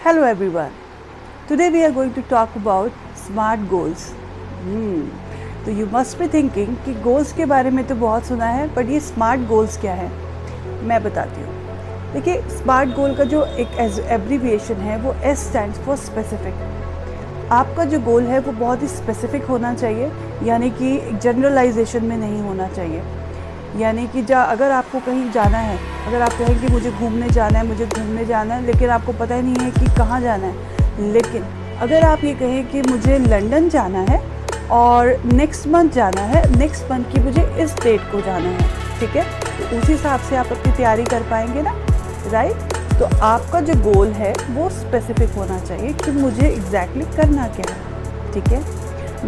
Hello everyone. Today we are going to talk about SMART goals. तो you must be thinking कि goals के बारे में तो बहुत सुना है, but ये SMART goals क्या है? मैं बताती हूँ। देखिए, SMART goal का जो एक एब्रीविएशन है वो S stands for specific. आपका जो गोल है वो बहुत ही स्पेसिफिक होना चाहिए, यानी कि जनरलाइजेशन में नहीं होना चाहिए। यानी कि अगर आपको कहीं जाना है, अगर आप कहें कि मुझे घूमने जाना है, लेकिन आपको पता ही नहीं है कि कहाँ जाना है। लेकिन अगर आप ये कहें कि मुझे लंदन जाना है और नेक्स्ट मंथ जाना है, नेक्स्ट मंथ की मुझे इस डेट को जाना है, ठीक है, तो उस हिसाब से आप अपनी तैयारी कर पाएंगे ना, राइट। तो आपका जो गोल है वो स्पेसिफिक होना चाहिए कि मुझे एग्जैक्टली करना क्या है, ठीक है।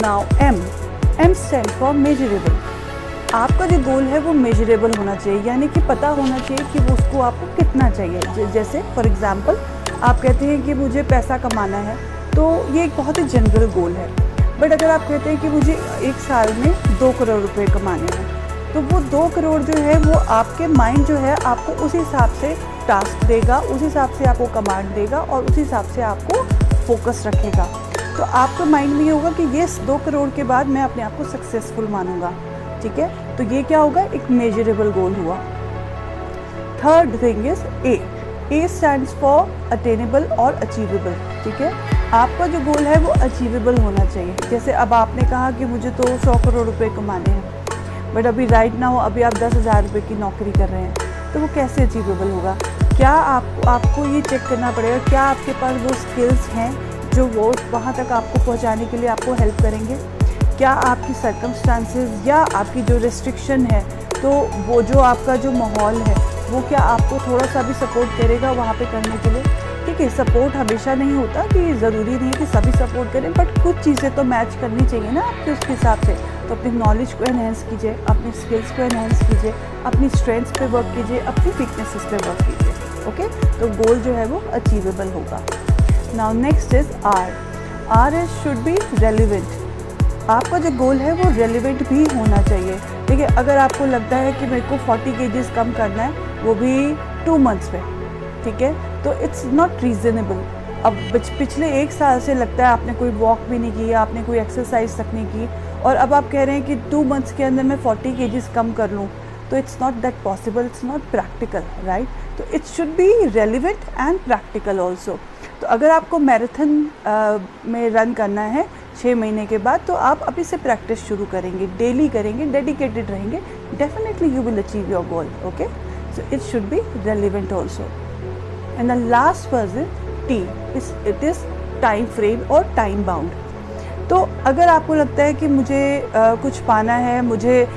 Now M stand for measurable. आपका जो गोल है वो मेजरेबल होना चाहिए, यानी कि पता होना चाहिए कि वो उसको आपको कितना चाहिए। जैसे फॉर एग्जांपल आप कहते हैं कि मुझे पैसा कमाना है, तो ये एक बहुत ही जनरल गोल है। बट अगर आप कहते हैं कि मुझे एक साल में 2 करोड़ रुपए कमाने हैं, तो वो 2 करोड़ जो है वो आपके माइंड जो है आपको उस हिसाब से टास्क देगा, उस हिसाब से आपको कमांड देगा और उस हिसाब से आपको फोकस रखेगा। तो आपके माइंड में ये होगा कि ये 2 करोड़ के बाद मैं अपने आप को सक्सेसफुल मानूंगा, ठीक है। तो ये क्या होगा, एक मेजरेबल गोल हुआ। Third thing is a stands for attainable और अचीवेबल, ठीक है। आपका जो गोल है वो अचीवेबल होना चाहिए। जैसे अब आपने कहा कि मुझे तो 100 करोड़ रुपए कमाने हैं, बट अभी राइट नाउ अभी आप 10,000 रुपये की नौकरी कर रहे हैं, तो वो कैसे अचीवेबल होगा? क्या आपको ये चेक करना पड़ेगा, क्या आपके पास वो स्किल्स हैं जो वो वहाँ तक आपको पहुँचाने के लिए आपको हेल्प करेंगे? क्या आपकी सर्कमस्टांसेस या आपकी जो रिस्ट्रिक्शन है, तो वो जो आपका जो माहौल है वो क्या आपको थोड़ा सा भी सपोर्ट करेगा वहाँ पे करने के लिए? ठीक है, सपोर्ट हमेशा नहीं होता, कि ज़रूरी नहीं कि सभी सपोर्ट करें, बट कुछ चीज़ें तो मैच करनी चाहिए ना आपके उसके हिसाब से। तो अपनी नॉलेज को एनहेंस कीजिए, अपनी स्किल्स को एनहेंस कीजिए, अपनी स्ट्रेंथ्स पे वर्क कीजिए, अपनी वीकनेसेस पे वर्क कीजिए, ओके। तो गोल जो है वो अचीवेबल होगा। Now next is R is should be relevant. आपका जो गोल है वो रेलिवेंट भी होना चाहिए। देखिए, अगर आपको लगता है कि मेरे को 40 kgs कम करना है, वो भी 2 months में, ठीक है, तो इट्स नॉट रीज़नेबल। अब पिछले 1 साल से लगता है आपने कोई वॉक भी नहीं की, आपने कोई एक्सरसाइज तक नहीं की, और अब आप कह रहे हैं कि 2 months के अंदर मैं 40 kgs कम कर लूँ, तो it's not that possible, it's not practical, right. तो it should be relevant and practical also. तो अगर आपको मैराथन में रन करना है 6 महीने के बाद, तो आप अभी से प्रैक्टिस शुरू करेंगे, डेली करेंगे, डेडिकेटेड रहेंगे, definitely you will achieve your goal, okay. So it should be relevant also. And the last word T it is time frame और टाइम बाउंड। तो अगर आपको लगता है कि मुझे कुछ पाना है, मुझे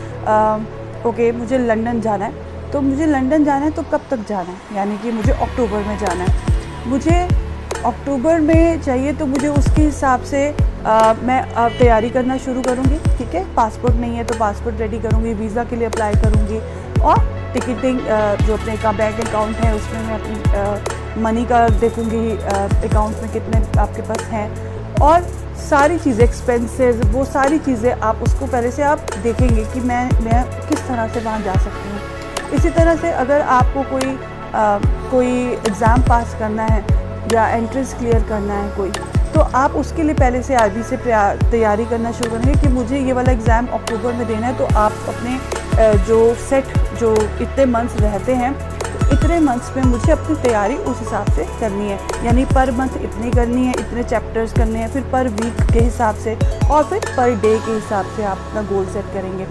मुझे लंदन जाना है, तो मुझे लंदन जाना है तो कब तक जाना है, यानी कि मुझे अक्टूबर में जाना है। मुझे अक्टूबर में चाहिए तो मुझे उसके हिसाब से मैं तैयारी करना शुरू करूँगी, ठीक है। पासपोर्ट नहीं है तो पासपोर्ट रेडी करूँगी, वीज़ा के लिए अप्लाई करूँगी, और टिकटिंग जो अपने का बैंक अकाउंट है उसमें मैं अपनी मनी का देखूँगी, अकाउंट में कितने आपके पास हैं, और सारी चीज़ें एक्सपेंसेस, वो सारी चीज़ें आप उसको पहले से आप देखेंगे कि मैं किस तरह से वहाँ जा सकती हूँ। इसी तरह से अगर आपको कोई एग्ज़ाम पास करना है या एंट्रेंस क्लियर करना है कोई, तो आप उसके लिए पहले से अभी से तैयारी करना शुरू करेंगे कि मुझे ये वाला एग्ज़ाम अक्टूबर में देना है। तो आप अपने जो इतने मंथ्स रहते हैं, तो इतने मंथ्स में मुझे अपनी तैयारी उस हिसाब से करनी है, यानी पर मंथ इतनी करनी है, इतने चैप्टर्स करने हैं, फिर पर वीक के हिसाब से और फिर पर डे के हिसाब से आप अपना गोल सेट करेंगे,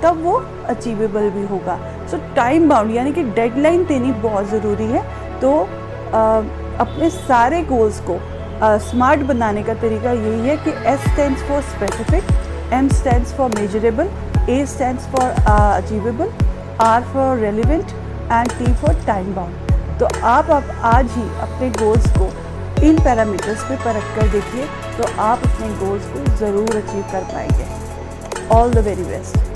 तब वो अचीवेबल भी होगा। सो टाइम बाउंड यानी कि डेडलाइन देनी बहुत ज़रूरी है। तो अपने सारे गोल्स को स्मार्ट बनाने का तरीका यही है कि S stands for specific, M stands for measurable, A stands for achievable, R for relevant and T for time bound. तो आप आज ही अपने गोल्स को इन पैरामीटर्स पे परख कर देखिए, तो आप अपने गोल्स को ज़रूर अचीव कर पाएंगे। All the very best.